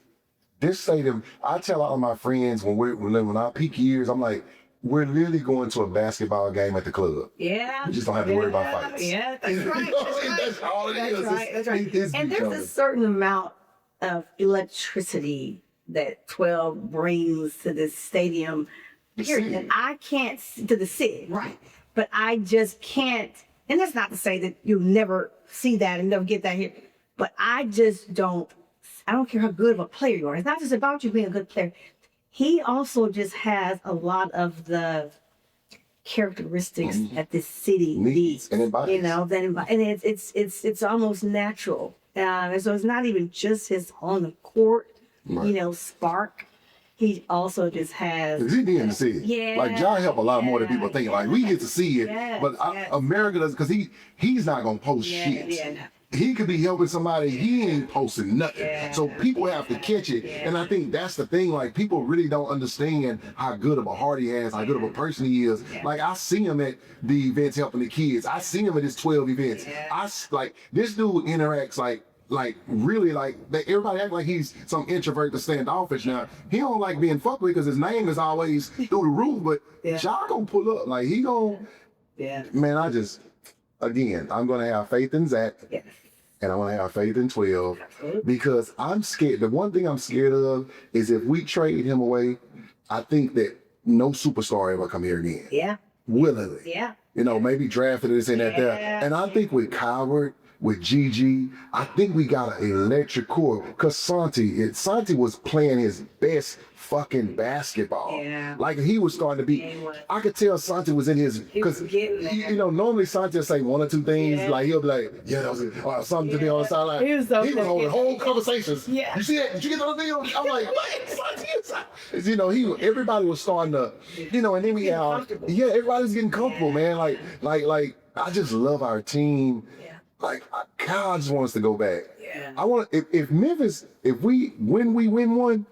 this stadium, I tell all my friends when I peak years, I'm like, we're literally going to a basketball game at the club. Yeah. You just don't have to worry about fights. Yeah, that's right. That's all it is. That's right. And there's a certain amount of electricity that 12 brings to this stadium, period. And I can't, to the city, right? But I just can't, and that's not to say that you'll never see that and never get that here, but I don't care how good of a player you are. It's not just about you being a good player. He also just has a lot of the characteristics that this city needs, and embodies. And it's almost natural. And so it's not even just his on the court, spark. He also just has. He didn't see it. Yeah. Like John help a lot more than people think. Like we get to see it, but America does because he's not gonna post shit. Yeah. He could be helping somebody, he ain't posting nothing. Yeah. So people have to catch it. And I think that's the thing, like people really don't understand how good of a heart he has, how good of a person he is. Like I see him at the events helping the kids. I see him at his 12 events. Like this dude interacts like really everybody act like he's some introvert to standoffish. Now he don't like being fucked with because his name is always through the roof, but y'all gonna pull up. Like he gonna, man, again, I'm gonna have faith in Zach. Yes. And I want to have faith in 12 because I'm scared. The one thing I'm scared of is if we trade him away, I think that no superstar ever come here again. Yeah. Willingly. Yeah. Maybe drafted this and that there. And I think with Coward, with Gigi, I think we got an electric core because Santi was playing his best fucking basketball. Yeah. Like he was starting to be, I could tell Santi was in his, because normally Santi will say one or two things, like he'll be like, that was something to me on the sideline. He was holding whole conversations. Yeah. You see that? Did you get the video? I'm like, what? Everybody was starting to, and then we had, everybody's getting comfortable, man. Like I just love our team. Like, God, I just want us to go back. Yeah. I want if Memphis, when we win one,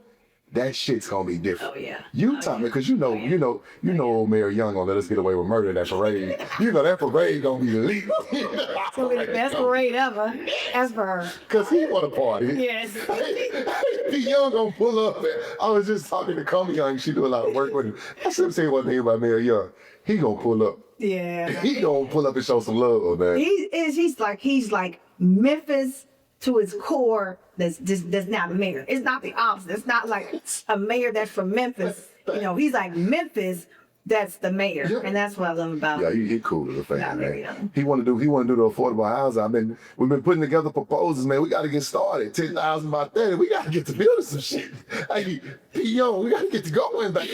that shit's gonna be different. Oh yeah. Utah, because old Mayor Young gonna let us get away with murder in that parade. That parade gonna be lit. It's gonna be the best parade ever. As for her. Cause he want to party. Yes. The Young gonna pull up. I was just talking to Come Young. She do a lot of work with him. I should say one thing about Mayor Young. He gonna pull up. Yeah. He gonna pull up and show some love, man. He's like Memphis to its core. That's not a mayor. It's not the opposite. It's not like a mayor that's from Memphis. He's like Memphis That's the mayor, Yeah. and that's what I love about. Yeah, he cool as a fan, Not very man. young. He want to do the affordable housing. We've been putting together proposals, man. We got to get started. 10,000 by 30. We got to get to building some shit. Hey, Young, we got to get to going back.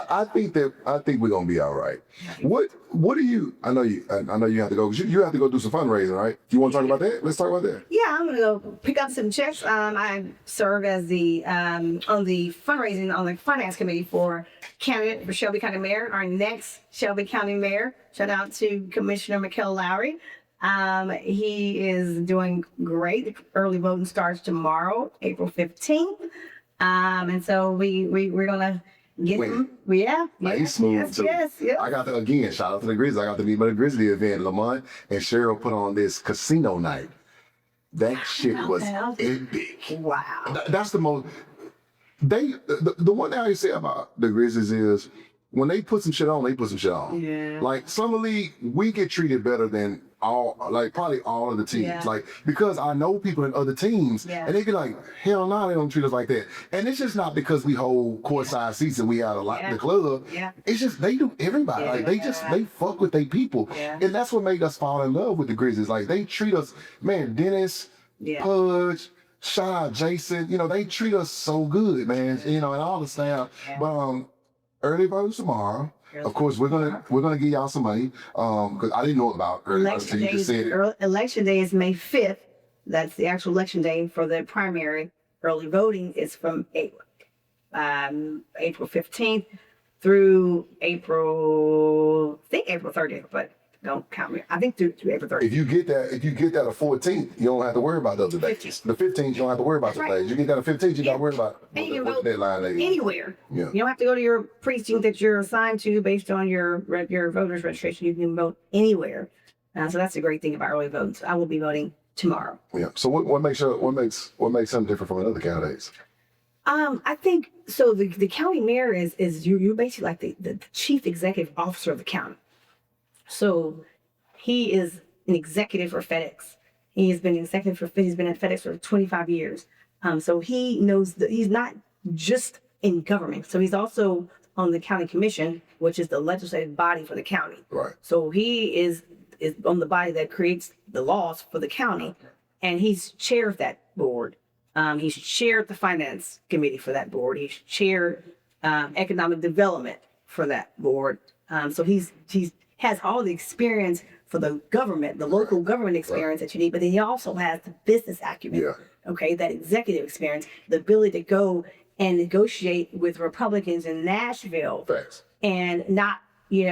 I think we're gonna be all right. What do you? I know you have to go. You have to go do some fundraising, right? You want to talk about that? Let's talk about that. Yeah, I'm gonna go pick up some checks. I serve as the on the fundraising on the finance committee for candidate for Shelby County Mayor, our next Shelby County Mayor. Shout out to Commissioner McKell Lowry. He is doing great. The early voting starts tomorrow, April 15th. And so we're gonna get him. Yeah. Like, he's smooth too. Yes. I got to, again, shout out to the Grizzlies. I got to be at the Grizzly event. Lamont and Cheryl put on this casino night. That shit was epic. Wow. That's the most. The one thing I say about the Grizzlies is when they put some shit on, they put some shit on. Yeah. Like Summer League, we get treated better than probably all of the teams. Yeah. Like, because I know people in other teams, Yeah. and they be like, hell no, they don't treat us like that. And it's just not because we hold courtside seats and we have a lot in the club. Yeah. It's just they do everybody. Like they fuck with their people. Yeah. And that's what made us fall in love with the Grizzlies. Like they treat us, man, Dennis, Pudge, shout out Jason, they treat us so good, man. And all the staff. Yeah. But early votes tomorrow. Of course, we're gonna give y'all some money. Because I didn't know about early votes until you just said it. Election day is May 5th. That's the actual election day for the primary. Early voting is from April 15th through April 30th, but don't count me. I think through April 30th. If you get that, the 14th, you don't have to worry about the other days. The 15th, you don't have to worry about the days. You get that the 15th, you got to worry about And you can what vote deadline they anywhere. Yeah. You don't have to go to your precinct that you're assigned to based on your voter's registration. You can vote anywhere. So that's the great thing about early voting. So I will be voting tomorrow. Yeah. So what makes something different from other candidates? I think so. The county mayor is you're basically like the chief executive officer of the county. So he is an executive for FedEx. He's been at FedEx for 25 years. So he knows that he's not just in government. So he's also on the county commission, which is the legislative body for the county. Right. So he is on the body that creates the laws for the county, and he's chair of that board. He's chaired the finance committee for that board. He's chaired economic development for that board. So he's has all the experience for the government, the local government experience that you need, but then he also has the business acumen, that executive experience, the ability to go and negotiate with Republicans in Nashville. Facts. And not, you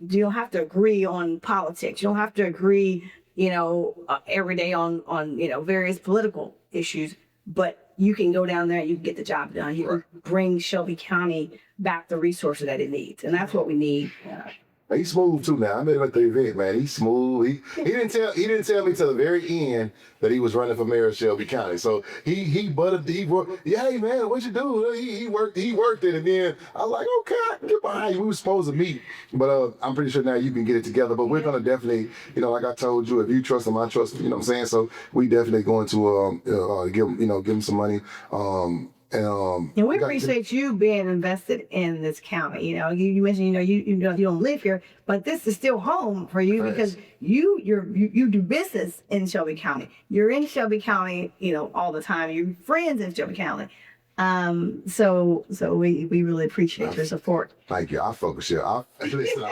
don't have to agree on politics. You don't have to agree, every day on various political issues, but you can go down there and you can get the job done. You can bring Shelby County back the resources that it needs. And that's what we need. He's smooth too now. I met him at the event, man. He's smooth. He didn't tell me till the very end that he was running for mayor of Shelby County. So hey man, what you do? He worked it, and then I was like, okay, I can get behind you. We were supposed to meet, but I'm pretty sure now you can get it together. But we're gonna definitely, like I told you, if you trust him, I trust him. You know what I'm saying? So we definitely going to give him some money. And we appreciate you being invested in this county. You mentioned you don't live here, but this is still home for you because you do business in Shelby County. You're in Shelby County, all the time. You're friends in Shelby County. So we really appreciate your support. Thank you. I fuck with you. Listen,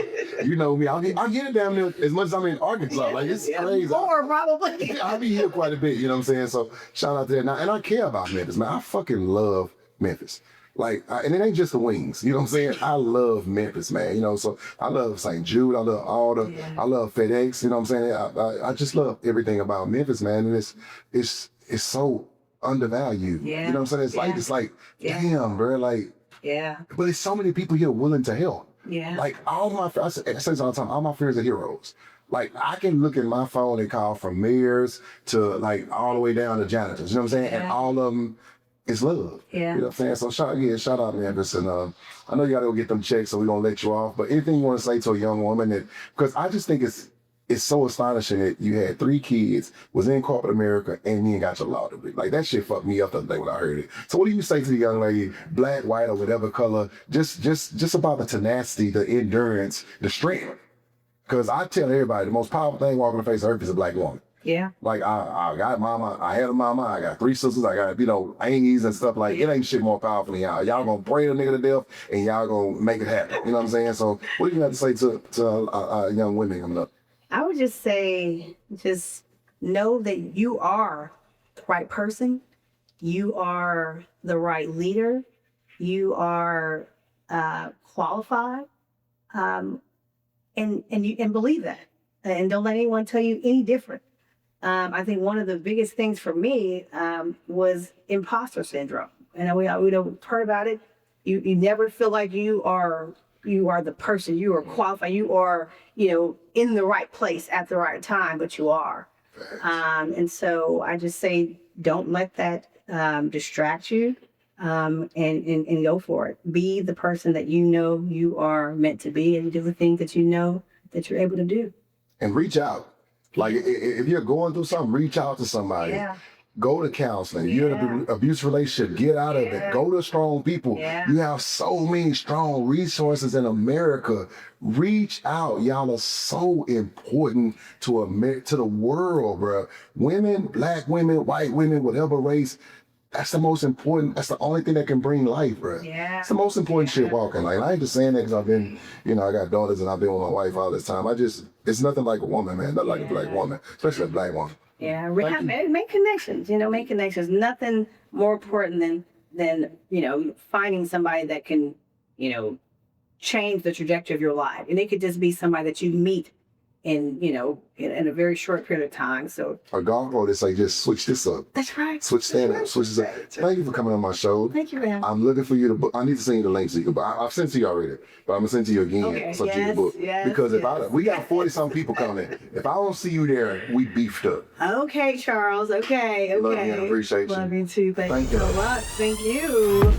you know me. I'm getting down there as much as I'm in Arkansas. Like, it's crazy. More probably. I'll be here quite a bit, you know what I'm saying? So shout out to that. Now, and I care about Memphis, man. I fucking love Memphis. Like, and it ain't just the wings, you know what I'm saying? I love Memphis, man. So I love St. Jude. I love I love FedEx, you know what I'm saying? I just love everything about Memphis, man. And it's so undervalued. Yeah. You know what I'm saying? It's like, damn, bro, like, but there's so many people here willing to help. Yeah. Like I say this all the time, all my friends are heroes. Like I can look at my phone and call from mayors to like all the way down to janitors, you know what I'm saying? And all of them is love. Yeah. You know what I'm saying? So shout out Memphis. And I know you gotta go get them checks, so we're gonna let you off. But anything you wanna say to a young woman because I just think it's it's so astonishing that you had 3 kids, was in corporate America, and you ain't got your law degree. Like, that shit fucked me up the other day when I heard it. So what do you say to the young lady, black, white, or whatever color, just about the tenacity, the endurance, the strength? Because I tell everybody, the most powerful thing walking the face of earth is a black woman. Yeah. Like, I got mama, I had a mama, I got 3 sisters, I got, aunties and stuff. Like, it ain't shit more powerful than y'all. Y'all gonna pray the nigga to death, and y'all gonna make it happen. You know what I'm saying? So what do you have to say to young women coming up? I would just say, just know that you are the right person. You are the right leader. You are qualified, and believe that, and don't let anyone tell you any different. I think one of the biggest things for me was imposter syndrome, and we heard about it. You never feel like you are the person, you are qualified, you are, in the right place at the right time, but you are. And so I just say, don't let that distract you, and go for it. Be the person that you are meant to be, and do the things that that you're able to do. And reach out. Like, if you're going through something, reach out to somebody. Yeah. Go to counseling. You're in an abusive relationship. Get out of it. Go to strong people. Yeah. You have so many strong resources in America. Reach out. Y'all are so important to the world, bro. Women, black women, white women, whatever race. That's the most important. That's the only thing that can bring life, bro. Yeah. It's the most important shit walking. Like, I ain't just saying that because I've been, I got daughters and I've been with my wife all this time. It's nothing like a woman, man. Not like a black woman, especially a black woman. Yeah, make connections. Make connections. Nothing more important than finding somebody that can change the trajectory of your life, and it could just be somebody that you meet in a very short period of time. So A golf ball, it's like, just switch this up. that's right. Switch stand up, switch this up. Thank you for coming on my show. Thank you, man. I'm looking for you to book. I need to send you the link so you can buy. I've sent it to you already, but I'm gonna send it to you again Okay, so that you can book. yes, Because yes. we got 40-something people coming. If I don't see you there, we beefed up. Okay, Charles. Okay. Love you and appreciate you. Love you too. Thank Thank you you. so much. Thank you.